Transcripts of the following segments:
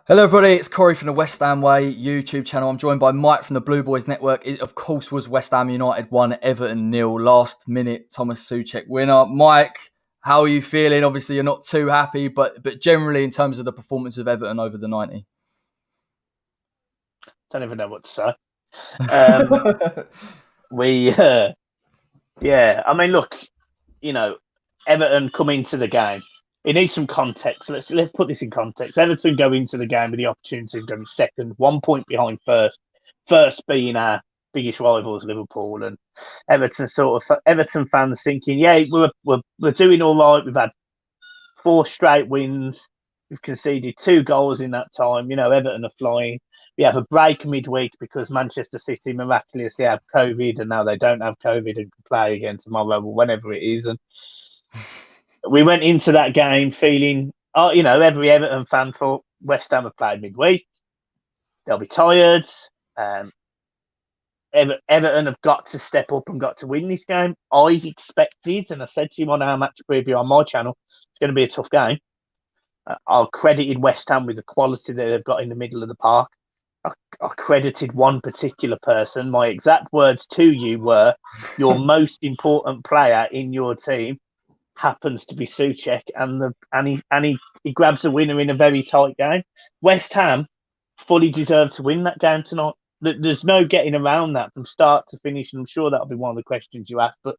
Hello, everybody. It's Corey from the West Ham Way YouTube channel. I'm joined by Mike from the Blue Boys Network. It, of course, was West Ham United 1, Everton 0. Last minute Tomas Soucek winner. Mike, how are you feeling? Obviously, you're not too happy, but generally, in terms of the performance of Everton over the 90. Don't even know what to say. Um, we, yeah, I mean, look, Everton come into the game. It needs some context. Let's put this in context. Everton go into the game with the opportunity of going second, 1 point behind first. First being our biggest rivals, Liverpool, and Everton fans thinking, yeah, we're doing all right. We've had 4 straight wins. We've conceded 2 goals in that time. Everton are flying. We have a break midweek because Manchester City miraculously have COVID and now they don't have COVID and can play again tomorrow or whenever it is. And we went into that game feeling, every Everton fan thought West Ham have played midweek. They'll be tired. Um, Everton have got to step up and got to win this game. I expected, and I said to him on our match preview on my channel, it's going to be a tough game. I credited West Ham with the quality that they've got in the middle of the park. I credited one particular person. My exact words to you were, your most important player in your team happens to be Soucek, and he grabs a winner in a very tight game. West Ham fully deserved to win that game tonight. There's no getting around that from start to finish, and I'm sure that'll be one of the questions you ask. But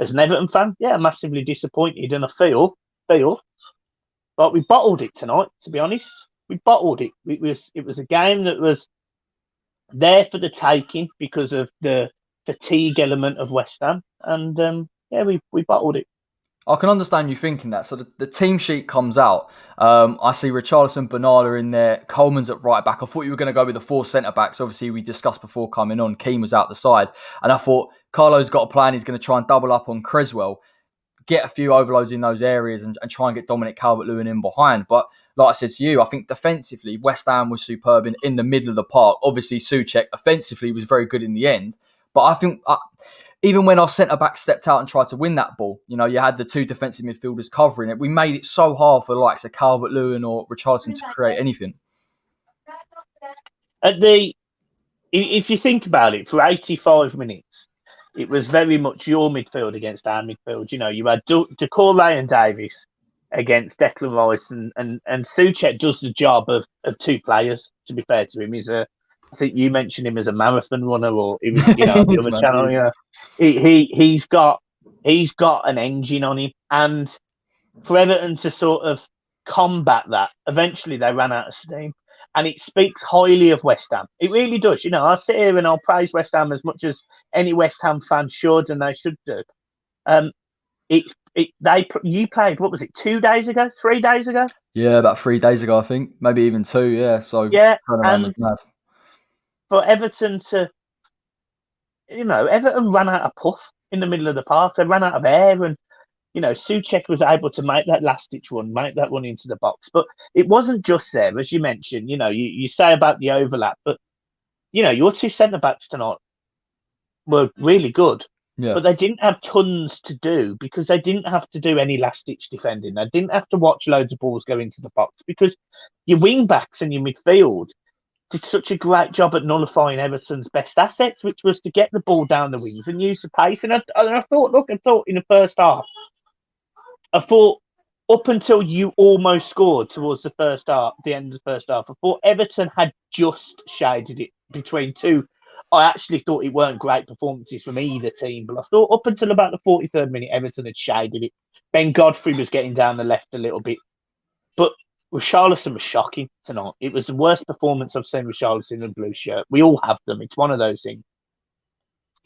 as an Everton fan, yeah, I'm massively disappointed, and I feel like we bottled it tonight. To be honest, we bottled it. It was a game that was there for the taking because of the fatigue element of West Ham, and yeah, we bottled it. I can understand you thinking that. So the team sheet comes out. I see Richarlison, Bernardo in there. Coleman's at right back. I thought you were going to go with the 4 centre-backs. Obviously, we discussed before coming on. Keane was out the side. And I thought Carlo's got a plan. He's going to try and double up on Creswell, get a few overloads in those areas and try and get Dominic Calvert-Lewin in behind. But like I said to you, I think defensively, West Ham was superb in the middle of the park. Obviously, Soucek offensively was very good in the end. But I think even when our centre-back stepped out and tried to win that ball, you had the two defensive midfielders covering it. We made it so hard for the likes of Calvert-Lewin or Richarlison to create anything. If you think about it, for 85 minutes, it was very much your midfield against our midfield. You had Doucouré and Davis against Declan Rice, and Soucek does the job of two players. To be fair to him, I think you mentioned him as a marathon runner, or he was, the other channel. He's got an engine on him, and for Everton to sort of combat that, eventually they ran out of steam. And it speaks highly of West Ham. It really does. I'll sit here and I'll praise West Ham as much as any West Ham fan should, and they should do. You played, what was it, 2 days ago, 3 days ago? Yeah, about 3 days ago, I think, maybe even 2. Yeah, so yeah, and for Everton to, Everton ran out of puff in the middle of the park. They ran out of air, and Soucek was able to make that last-ditch run, make that run into the box. But it wasn't just there, as you mentioned. You say about the overlap, but your two centre-backs tonight were really good. Yeah. But they didn't have tons to do because they didn't have to do any last-ditch defending. They didn't have to watch loads of balls go into the box because your wing-backs and your midfield did such a great job at nullifying Everton's best assets, which was to get the ball down the wings and use the pace. And I thought in the first half, I thought up until you almost scored towards the end of the first half, I thought Everton had just shaded it between two. I actually thought it weren't great performances from either team, but I thought up until about the 43rd minute, Everton had shaded it. Ben Godfrey was getting down the left a little bit. But Richarlison was shocking tonight. It was the worst performance I've seen Richarlison in a blue shirt. We all have them. It's one of those things.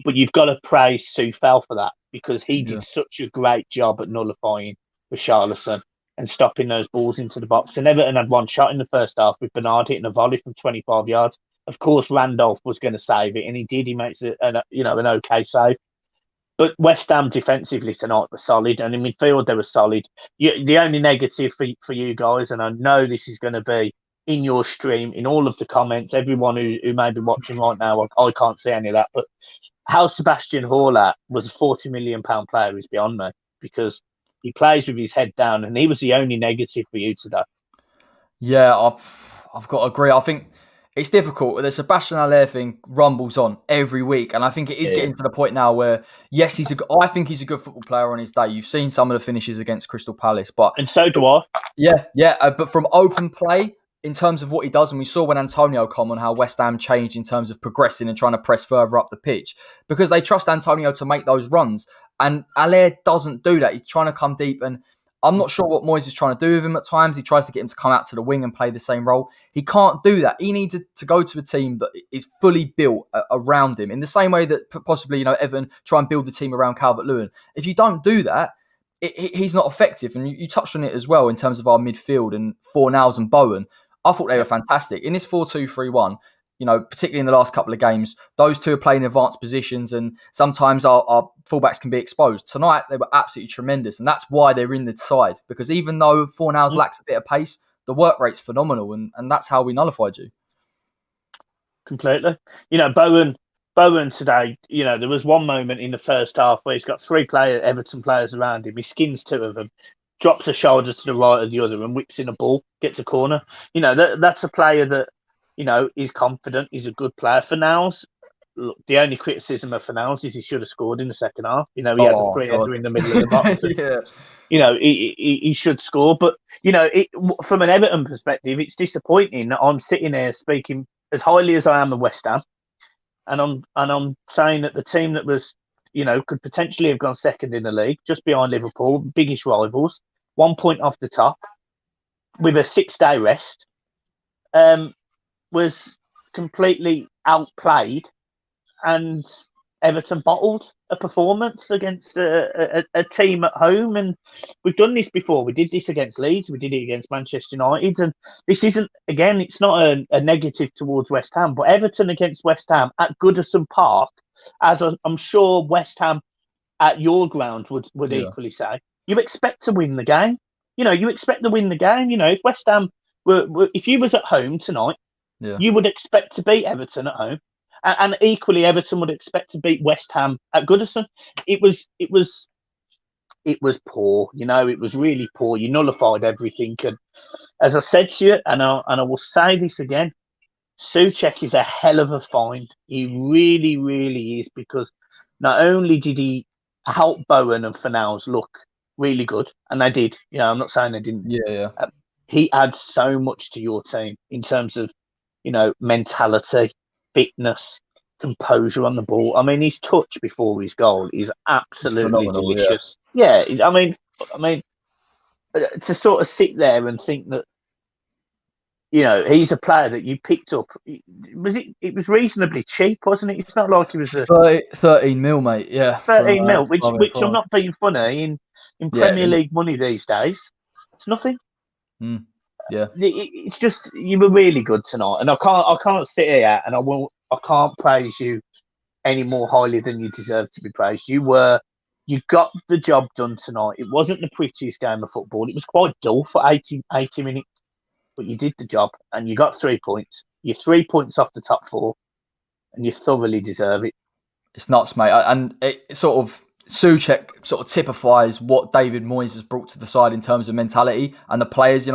But you've got to praise Soufal for that because he did such a great job at nullifying Richarlison and stopping those balls into the box. And Everton had one shot in the first half with Bernard hitting a volley from 25 yards. Of course, Randolph was going to save it, and he did. He makes it an okay save. But West Ham defensively tonight were solid, and in midfield they were solid. The only negative for you guys, and I know this is going to be in your stream, in all of the comments, everyone who may be watching right now, I can't see any of that, but how Sebastian Haller was a £40 million player is beyond me, because he plays with his head down, and he was the only negative for you today. Yeah, I've got to agree. I think it's difficult. The Sebastian Haller thing rumbles on every week, and I think it is Yeah. getting to the point now where, yes, I think he's a good football player on his day. You've seen some of the finishes against Crystal Palace, but And so do I. but from open play, in terms of what he does, and we saw when Antonio come on how West Ham changed in terms of progressing and trying to press further up the pitch because they trust Antonio to make those runs, and Haller doesn't do that. He's trying to come deep, and I'm not sure what Moyes is trying to do with him at times. He tries to get him to come out to the wing and play the same role. He can't do that. He needs to go to a team that is fully built around him in the same way that possibly, Everton try and build the team around Calvert-Lewin. If you don't do that, he's not effective. And you touched on it as well in terms of our midfield and Fornals and Bowen. I thought they were fantastic. In this 4-2-3-1, particularly in the last couple of games, those two are playing advanced positions and sometimes our fullbacks can be exposed. Tonight, they were absolutely tremendous, and that's why they're in the side, because even though Fornals lacks a bit of pace, the work rate's phenomenal, and that's how we nullified you. Completely. Bowen today, there was one moment in the first half where he's got three Everton players around him. He skins two of them, drops a shoulder to the right of the other and whips in a ball, gets a corner. That's a player that, is confident. He's a good player. Fornals, look, the only criticism of Fornals is he should have scored in the second half. He has a free-header in the middle of the box. And, he should score. But, from an Everton perspective, it's disappointing that I'm sitting here speaking as highly as I am of West Ham. And I'm saying that the team that was, could potentially have gone second in the league, just behind Liverpool, biggest rivals, 1 point off the top, with a 6-day rest, was completely outplayed, and Everton bottled a performance against a team at home. And we've done this before. We did this against Leeds. We did it against Manchester United. And this isn't, again, it's not a negative towards West Ham, but Everton against West Ham at Goodison Park, as I'm sure West Ham at your ground would equally say, you expect to win the game. You expect to win the game. If West Ham if you was at home tonight, you would expect to beat Everton at home. And equally, Everton would expect to beat West Ham at Goodison. It was poor. It was really poor. You nullified everything. And as I said to you, and I will say this again, Soucek is a hell of a find. He really, really is, because not only did he help Bowen and Fornals look really good, and they did. I'm not saying they didn't. He adds so much to your team in terms of, mentality, fitness, composure on the ball. I mean, his touch before his goal is absolutely delicious. Yeah. I mean, to sort of sit there and think that, he's a player that you picked up. It was reasonably cheap, wasn't it? It's not like it was 13 mil, mate. Yeah, 13 mil, which I'm not being funny in Premier League money these days. It's nothing. Yeah, it's just, you were really good tonight, and I can't sit here and I can't praise you any more highly than you deserve to be praised. You got the job done tonight. It wasn't the prettiest game of football. It was quite dull for 80 minutes, but you did the job and you got 3 points. You're 3 points off the top four, and you thoroughly deserve it. It's nuts, mate. And it sort of, Soucek sort of typifies what David Moyes has brought to the side in terms of mentality and the players.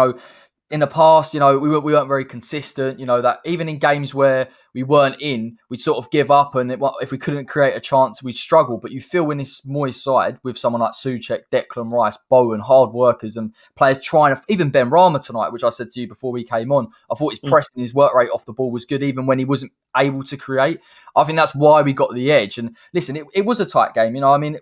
In the past, we weren't very consistent. That even in games where we weren't in, we'd sort of give up, and if we couldn't create a chance, we'd struggle. But you feel in this Moyes side with someone like Soucek, Declan Rice, Bowen, hard workers, and players trying to, even Ben Rama tonight, which I said to you before we came on, I thought his pressing, his work rate off the ball was good, even when he wasn't able to create. I think that's why we got the edge. And listen, it was a tight game.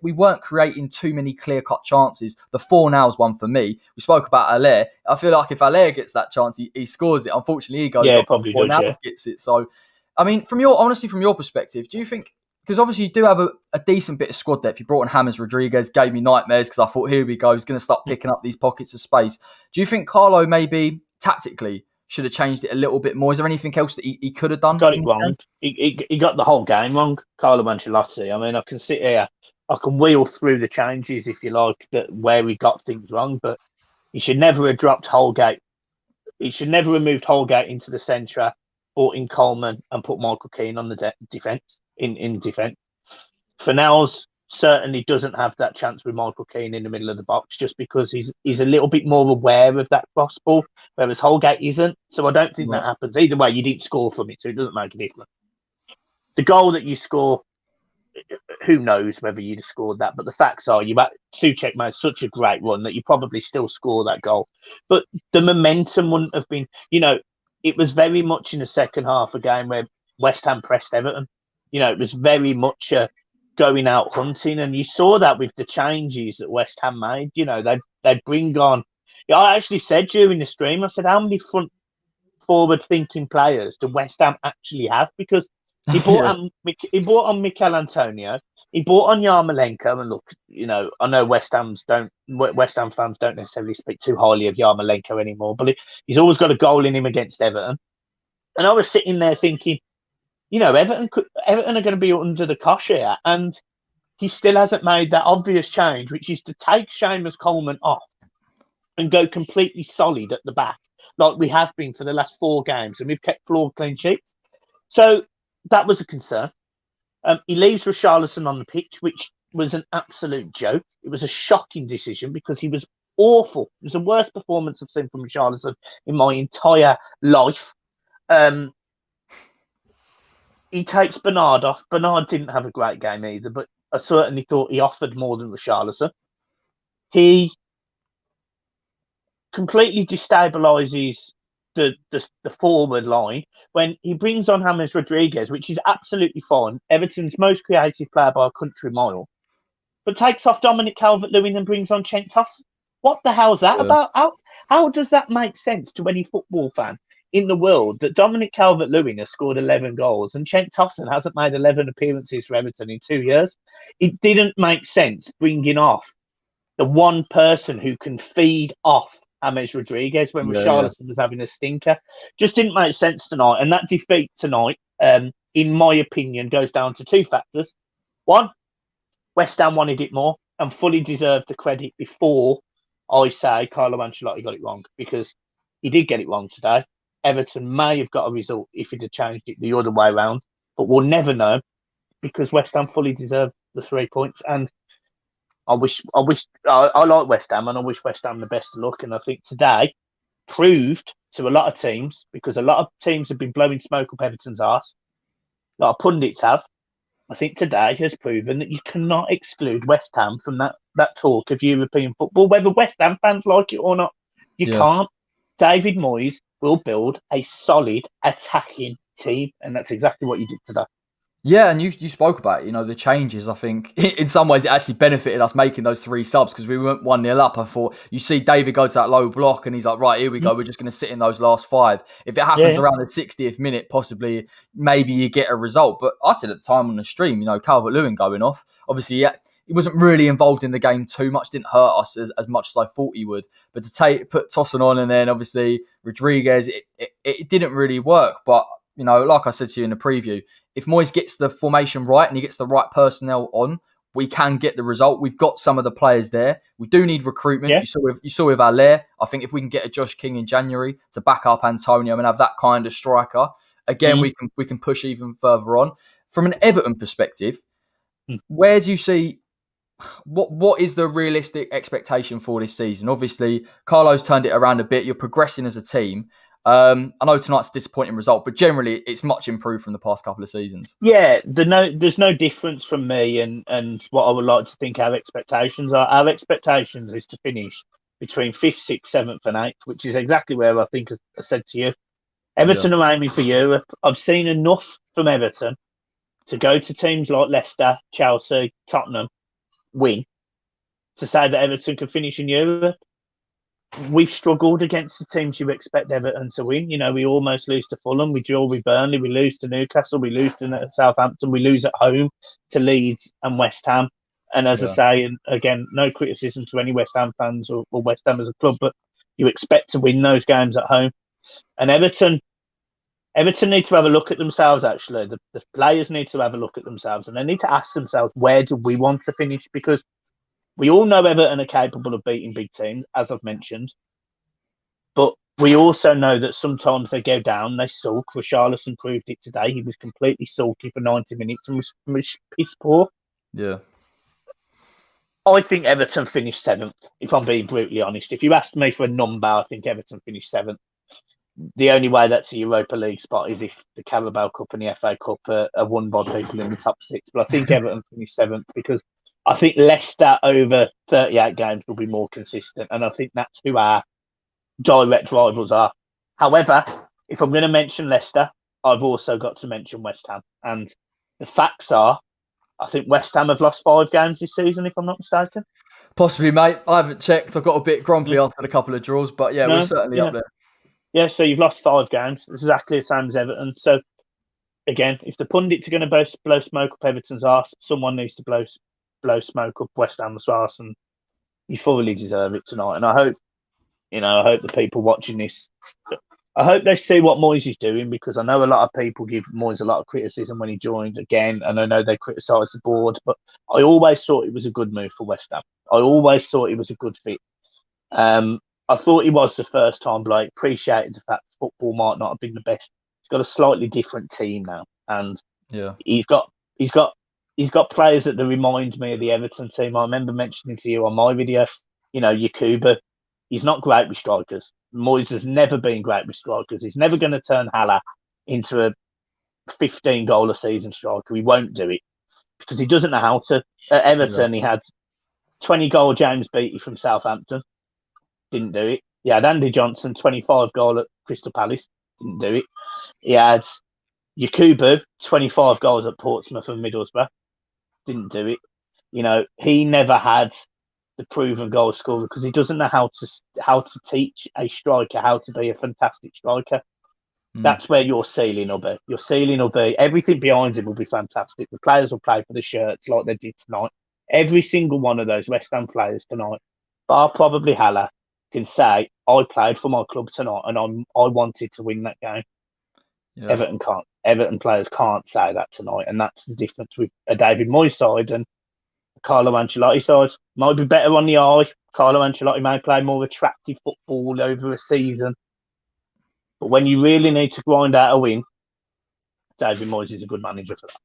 We weren't creating too many clear-cut chances. The Fornals one for me. We spoke about Haller. I feel like if Haller gets that chance, he scores it. Unfortunately, he goes up before Fornals gets it. So, from your perspective, do you think, because obviously you do have a decent bit of squad depth. You brought in James Rodriguez, gave me nightmares because I thought, here we go, he's going to start picking up these pockets of space. Do you think Carlo maybe tactically should have changed it a little bit more? Is there anything else that he could have done? Got it wrong. He got the whole game wrong, Carlo Ancelotti. I can sit here, I can wheel through the changes, if you like, that where we got things wrong, but he should never have dropped Holgate. He should never have moved Holgate into the centre, brought in Coleman and put Michael Keane on the defence, in defence. Fornals certainly doesn't have that chance with Michael Keane in the middle of the box, just because he's a little bit more aware of that cross ball, whereas Holgate isn't. So I don't think that Right. happens. Either way, you didn't score from it, so it doesn't make a difference. The goal that you score, who knows whether you'd have scored that, but the facts are Soucek made such a great run that you probably still score that goal. But the momentum wouldn't have been, it was very much in the second half a game where West Ham pressed Everton. It was very much going out hunting, and you saw that with the changes that West Ham made. They'd bring on. I actually said during the stream, I said, how many front forward thinking players do West Ham actually have? Because he bought Yeah. on Mikel Antonio, he bought on Yarmolenko, and look, I know West Ham fans don't necessarily speak too highly of Yarmolenko anymore, but he's always got a goal in him against Everton. And I was sitting there thinking, Everton are going to be under the cosh here, and he still hasn't made that obvious change, which is to take Seamus Coleman off and go completely solid at the back, like we have been for the last 4 games, and we've kept 4 clean sheets. So that was a concern. He leaves Richarlison on the pitch, which was an absolute joke. It was a shocking decision because he was awful. It was the worst performance I've seen from Richarlison in my entire life. He takes Bernard off. Bernard didn't have a great game either, but I certainly thought he offered more than Richarlison. He completely destabilises the forward line when he brings on James Rodriguez, which is absolutely fine. Everton's most creative player by a country mile, but takes off Dominic Calvert-Lewin and brings on Cenk Tosun. What the hell's that about? How does that make sense to any football fan in the world that Dominic Calvert-Lewin has scored 11 goals and Cenk Tosun hasn't made 11 appearances for Everton in 2 years? It didn't make sense bringing off the one person who can feed off James Rodriguez when Richarlison was having a stinker. Just didn't make sense tonight. And that defeat tonight, in my opinion, goes down to 2 factors. One, West Ham wanted it more and fully deserved the credit before I say Carlo Ancelotti got it wrong, because he did get it wrong today. Everton may have got a result if he'd have changed it the other way around, but we'll never know, because West Ham fully deserved the 3 points. And I like West Ham, and I wish West Ham the best of luck. And I think today proved to a lot of teams, because a lot of teams have been blowing smoke up Everton's arse, a lot of pundits have. I think today has proven that you cannot exclude West Ham from that talk of European football, whether West Ham fans like it or not. You can't. David Moyes will build a solid attacking team, and that's exactly what you did today. Yeah, and you spoke about it, the changes. I think in some ways it actually benefited us making those 3 subs, because we went 1-0 up. I thought, you see David go to that low block and he's like, right, here we go. We're just going to sit in those last 5. If it happens around the 60th minute, possibly, maybe you get a result. But I said at the time on the stream, Calvert-Lewin going off. Obviously, he wasn't really involved in the game too much. Didn't hurt us as much as I thought he would. But to put Tosun on and then obviously Rodriguez, it didn't really work. But, like I said to you in the preview, if Moyes gets the formation right and he gets the right personnel on, we can get the result. We've got some of the players there. We do need recruitment. Yeah. You saw with Allaire. I think if we can get a Josh King in January to back up Antonio and have that kind of striker, again, we can push even further on. From an Everton perspective, where do you see what is the realistic expectation for this season? Obviously, Carlo's turned it around a bit. You're progressing as a team. I know tonight's a disappointing result, but generally it's much improved from the past couple of seasons. Yeah, there's no difference from me and what I would like to think our expectations are. Our expectations is to finish between 5th, 6th, 7th and 8th, which is exactly where I think I said to you. Everton are aiming for Europe. I've seen enough from Everton to go to teams like Leicester, Chelsea, Tottenham, win, to say that Everton can finish in Europe. We've struggled against the teams you expect Everton to win. We almost lose to Fulham. We draw with Burnley. We lose to Newcastle. We lose to Southampton. We lose at home to Leeds and West Ham. And as I say, and again, no criticism to any West Ham fans or West Ham as a club, but you expect to win those games at home. And Everton need to have a look at themselves, actually. The players need to have a look at themselves, and they need to ask themselves, where do we want to finish? Because we all know Everton are capable of beating big teams, as I've mentioned. But we also know that sometimes they go down, they sulk. Richarlison proved it today. He was completely sulky for 90 minutes and was piss poor. Yeah. I think Everton finished seventh, if I'm being brutally honest. If you asked me for a number, I think Everton finished seventh. The only way that's a Europa League spot is if the Carabao Cup and the FA Cup are won by people in the top six. But I think Everton finished seventh because I think Leicester over 38 games will be more consistent. And I think that's who our direct rivals are. However, if I'm going to mention Leicester, I've also got to mention West Ham. And the facts are, I think West Ham have lost 5 games this season, if I'm not mistaken. Possibly, mate. I haven't checked. I got a bit grumpy after a couple of draws, but yeah, we're certainly up there. Yeah, so you've lost 5 games. It's exactly the same as Everton. So, again, if the pundits are going to blow smoke up Everton's arse, someone needs to blow smoke up West Ham's arse, and you thoroughly deserve it tonight. And I hope the people watching this, I hope they see what Moyes is doing, because I know a lot of people give Moyes a lot of criticism when he joined again, and I know they criticise the board, but I always thought it was a good move for West Ham. I always thought it was a good fit. I thought he was the first time bloke. Appreciated the fact football might not have been the best. He's got a slightly different team now, and he's got players that remind me of the Everton team. I remember mentioning to you on my video, Yakuba. He's not great with strikers. Moyes has never been great with strikers. He's never going to turn Haller into a 15-goal a season striker. He won't do it because he doesn't know how to. At Everton, he had 20-goal James Beattie from Southampton. Didn't do it. He had Andy Johnson, 25-goal at Crystal Palace. Didn't do it. He had Yakubu, 25 goals at Portsmouth and Middlesbrough. Didn't do it. He never had the proven goal scorer because he doesn't know how to teach a striker how to be a fantastic striker. That's where your ceiling will be. Your ceiling will be everything behind him will be fantastic. The players will play for the shirts like they did tonight. Every single one of those West Ham players tonight, bar probably Haller, can say, I played for my club tonight and I wanted to win that game. Yeah. Everton can't. Everton players can't say that tonight, and that's the difference with a David Moyes side and a Carlo Ancelotti side. Might be better on the eye. Carlo Ancelotti may play more attractive football over a season, but when you really need to grind out a win, David Moyes is a good manager for that.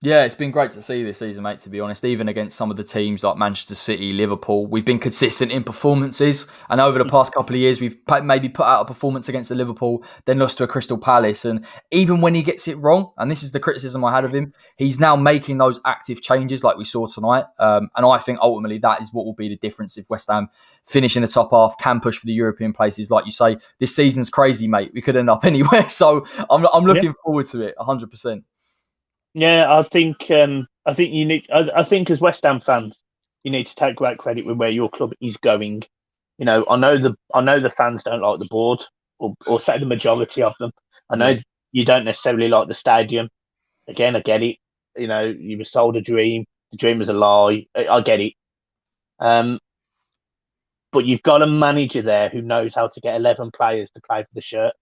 Yeah, it's been great to see this season, mate, to be honest. Even against some of the teams like Manchester City, Liverpool, we've been consistent in performances. And over the past couple of years, we've maybe put out a performance against the Liverpool, then lost to a Crystal Palace. And even when he gets it wrong, and this is the criticism I had of him, he's now making those active changes like we saw tonight. And I think ultimately that is what will be the difference if West Ham finish in the top half, can push for the European places. Like you say, this season's crazy, mate. We could end up anywhere. So I'm looking forward to it 100%. Yeah, I think you need. I think as West Ham fans, you need to take great credit with where your club is going. I know the fans don't like the board, or say the majority of them. I know you don't necessarily like the stadium. Again, I get it. You were sold a dream. The dream was a lie. I get it. But you've got a manager there who knows how to get 11 players to play for the shirt.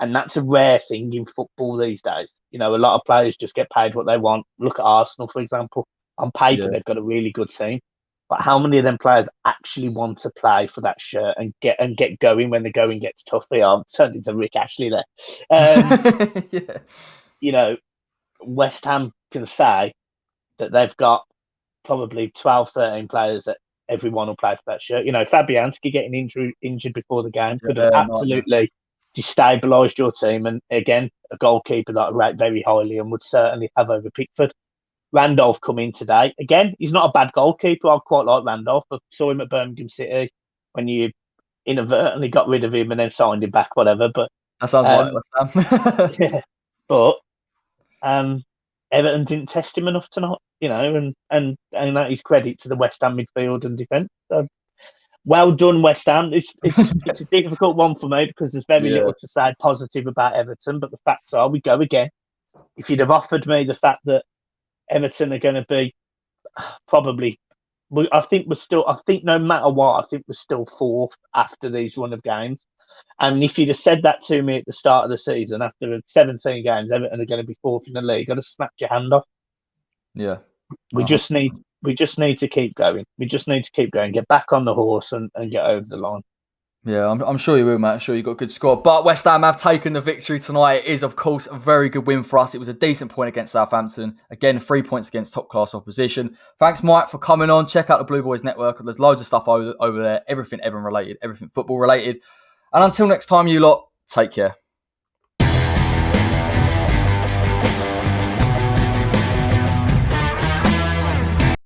And that's a rare thing in football these days. A lot of players just get paid what they want. Look at Arsenal, for example. On paper, they've got a really good team. But how many of them players actually want to play for that shirt and get going when the going gets tough? I've turned into Rick Ashley there. West Ham can say that they've got probably 12, 13 players that everyone will play for that shirt. Fabianski getting injured before the game could have absolutely destabilised your team, and again, a goalkeeper that I rate very highly and would certainly have over Pickford. Randolph come in today. Again, he's not a bad goalkeeper. I quite like Randolph. I saw him at Birmingham City when you inadvertently got rid of him and then signed him back, whatever. But that sounds like West Ham. Yeah, but Everton didn't test him enough tonight, and that is credit to the West Ham midfield and defence. So, well done, West Ham. It's a difficult one for me because there's very little to say positive about Everton, but the facts are we go again. If you'd have offered me the fact that Everton are going to be probably, I think no matter what, I think we're still fourth after these run of games. And if you'd have said that to me at the start of the season, after 17 games, Everton are going to be fourth in the league, I'd have snapped your hand off. Yeah. We just need to keep going. We just need to keep going, get back on the horse and get over the line. Yeah, I'm sure you will, mate. I'm sure you've got a good squad. But West Ham have taken the victory tonight. It is, of course, a very good win for us. It was a decent point against Southampton. Again, 3 points against top-class opposition. Thanks, Mike, for coming on. Check out the Blue Boys Network. There's loads of stuff over there. Everything Everton related, everything football related. And until next time, you lot, take care.